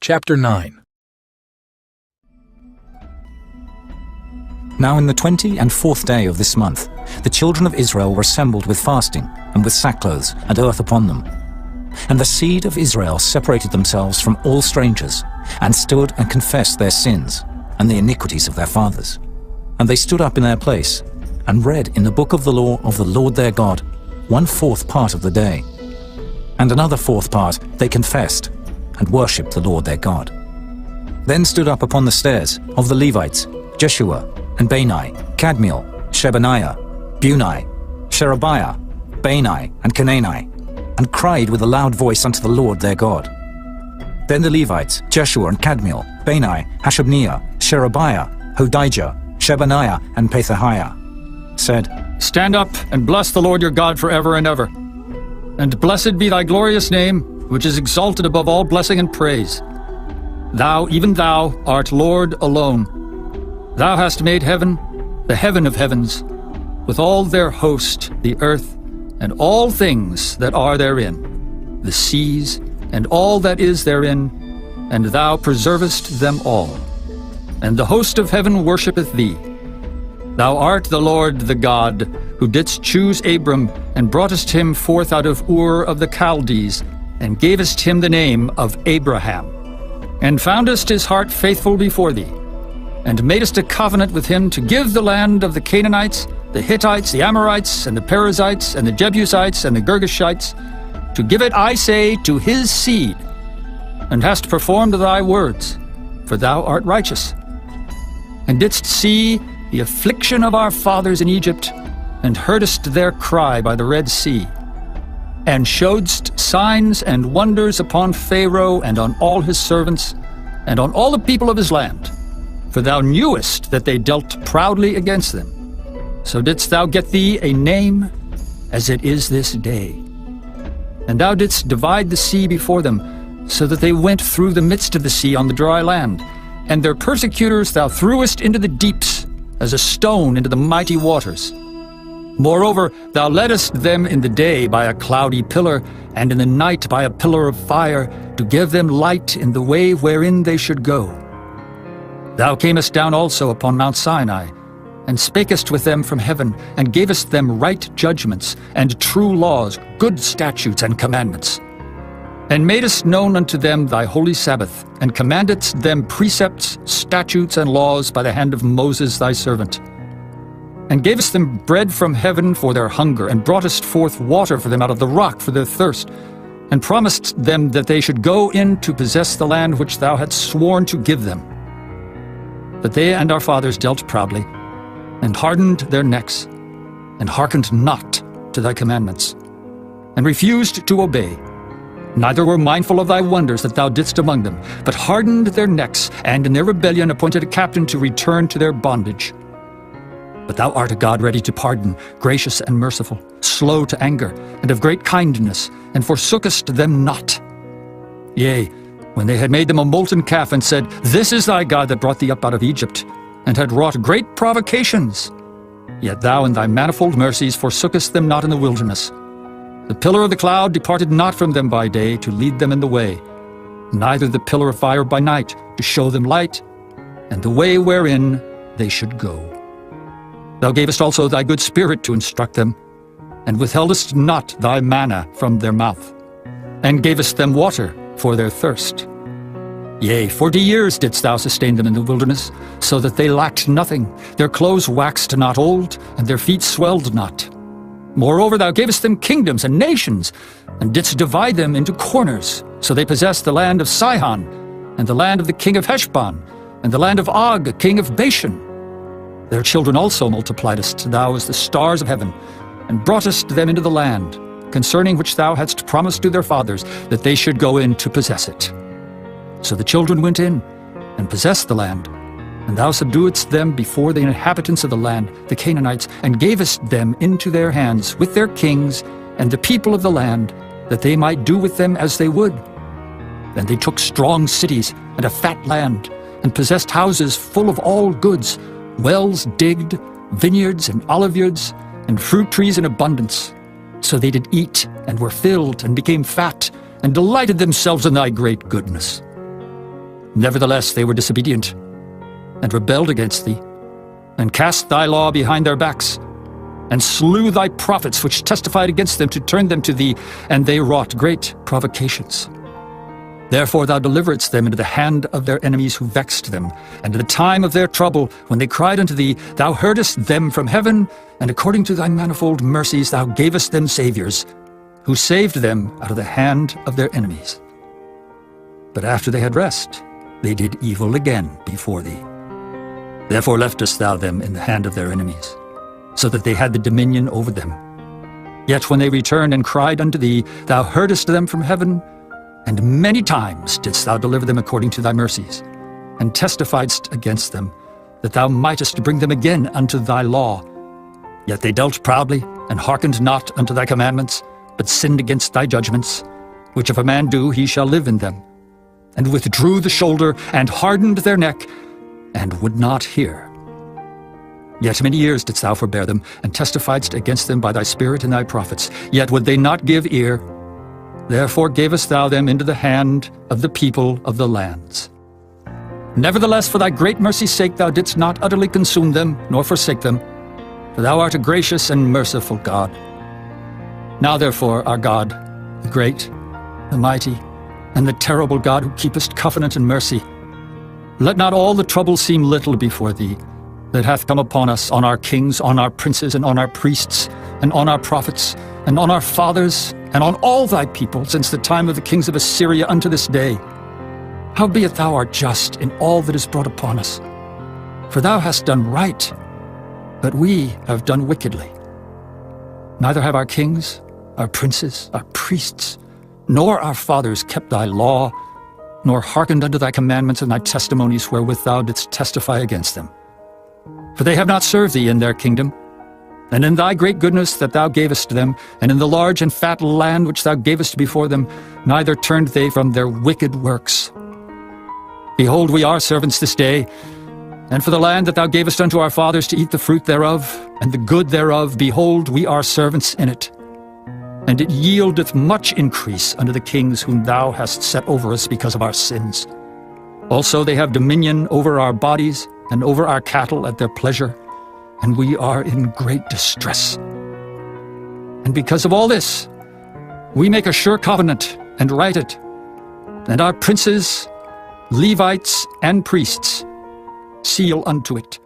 Chapter 9. Now in the 24th day of this month, the children of Israel were assembled with fasting, and with sackcloths and earth upon them. And the seed of Israel separated themselves from all strangers, and stood and confessed their sins, and the iniquities of their fathers. And they stood up in their place, and read in the book of the law of the Lord their God 1/4 part of the day. And another 4th part they confessed, and worshipped the Lord their God. Then stood up upon the stairs of the Levites Jeshua, and Bani, Kadmiel, Shebaniah, Bunai, Sherebiah, Bani, and Kenani, and cried with a loud voice unto the Lord their God. Then the Levites, Jeshua and Kadmiel, Bani, Hashabniah, Sherebiah, Hodijah, Shebaniah, and Pethahiah, said, Stand up and bless the Lord your God forever and ever. And blessed be thy glorious name, which is exalted above all blessing and praise. Thou, even thou, art Lord alone. Thou hast made heaven, the heaven of heavens, with all their host, the earth, and all things that are therein, the seas, and all that is therein, and thou preservest them all. And the host of heaven worshippeth thee. Thou art the Lord the God, who didst choose Abram, and broughtest him forth out of Ur of the Chaldees, and gavest him the name of Abraham, and foundest his heart faithful before thee, and madest a covenant with him to give the land of the Canaanites, the Hittites, the Amorites, and the Perizzites, and the Jebusites, and the Girgashites, to give it, I say, to his seed, and hast performed thy words, for thou art righteous, and didst see the affliction of our fathers in Egypt, and heardest their cry by the Red Sea, and showedst signs and wonders upon Pharaoh and on all his servants, and on all the people of his land. For thou knewest that they dealt proudly against them. So didst thou get thee a name, as it is this day. And thou didst divide the sea before them, so that they went through the midst of the sea on the dry land. And their persecutors thou threwest into the deeps, as a stone into the mighty waters. Moreover, thou leddest them in the day by a cloudy pillar, and in the night by a pillar of fire, to give them light in the way wherein they should go. Thou camest down also upon Mount Sinai, and spakest with them from heaven, and gavest them right judgments, and true laws, good statutes and commandments. And madest known unto them thy holy Sabbath, and commandedst them precepts, statutes, and laws by the hand of Moses thy servant. And gavest them bread from heaven for their hunger, and broughtest forth water for them out of the rock for their thirst, and promised them that they should go in to possess the land which thou hadst sworn to give them. But they and our fathers dealt proudly, and hardened their necks, and hearkened not to thy commandments, and refused to obey, neither were mindful of thy wonders that thou didst among them, but hardened their necks, and in their rebellion appointed a captain to return to their bondage. But thou art a God ready to pardon, gracious and merciful, slow to anger, and of great kindness, and forsookest them not. Yea, when they had made them a molten calf, and said, This is thy God that brought thee up out of Egypt, and had wrought great provocations, yet thou in thy manifold mercies forsookest them not in the wilderness. The pillar of the cloud departed not from them by day to lead them in the way, neither the pillar of fire by night to show them light, and the way wherein they should go. Thou gavest also thy good spirit to instruct them, and withheldest not thy manna from their mouth, and gavest them water for their thirst. Yea, 40 years didst thou sustain them in the wilderness, so that they lacked nothing. Their clothes waxed not old, and their feet swelled not. Moreover, thou gavest them kingdoms and nations, and didst divide them into corners. So they possessed the land of Sihon, and the land of the king of Heshbon, and the land of Og, king of Bashan. Their children also multipliedst thou as the stars of heaven, and broughtest them into the land, concerning which thou hadst promised to their fathers, that they should go in to possess it. So the children went in, and possessed the land, and thou subduedst them before the inhabitants of the land, the Canaanites, and gavest them into their hands with their kings and the people of the land, that they might do with them as they would. Then they took strong cities and a fat land, and possessed houses full of all goods, wells digged, vineyards and oliveyards, and fruit trees in abundance. So they did eat, and were filled, and became fat, and delighted themselves in thy great goodness. Nevertheless they were disobedient, and rebelled against thee, and cast thy law behind their backs, and slew thy prophets which testified against them to turn them to thee, and they wrought great provocations. Therefore thou deliveredst them into the hand of their enemies who vexed them, and in the time of their trouble, when they cried unto thee, thou heardest them from heaven, and according to thy manifold mercies thou gavest them saviors, who saved them out of the hand of their enemies. But after they had rest, they did evil again before thee. Therefore leftest thou them in the hand of their enemies, so that they had the dominion over them. Yet when they returned and cried unto thee, thou heardest them from heaven, and many times didst thou deliver them according to thy mercies, and testifiedst against them, that thou mightest bring them again unto thy law. Yet they dealt proudly, and hearkened not unto thy commandments, but sinned against thy judgments, which if a man do, he shall live in them, and withdrew the shoulder, and hardened their neck, and would not hear. Yet many years didst thou forbear them, and testifiedst against them by thy Spirit and thy prophets, yet would they not give ear. Therefore gavest thou them into the hand of the people of the lands. Nevertheless, for thy great mercy's sake thou didst not utterly consume them, nor forsake them, for thou art a gracious and merciful God. Now therefore, our God, the great, the mighty, and the terrible God who keepest covenant and mercy, let not all the trouble seem little before thee, that hath come upon us, on our kings, on our princes, and on our priests, and on our prophets, and on our fathers, and on all thy people, since the time of the kings of Assyria unto this day. Howbeit thou art just in all that is brought upon us. For thou hast done right, but we have done wickedly. Neither have our kings, our princes, our priests, nor our fathers kept thy law, nor hearkened unto thy commandments and thy testimonies wherewith thou didst testify against them. For they have not served thee in their kingdom, and in thy great goodness that thou gavest them, and in the large and fat land which thou gavest before them, neither turned they from their wicked works. Behold, we are servants this day, and for the land that thou gavest unto our fathers to eat the fruit thereof, and the good thereof, behold, we are servants in it. And it yieldeth much increase unto the kings whom thou hast set over us because of our sins. Also they have dominion over our bodies, and over our cattle at their pleasure, and we are in great distress. And because of all this, we make a sure covenant, and write it, and our princes, Levites, and priests seal unto it,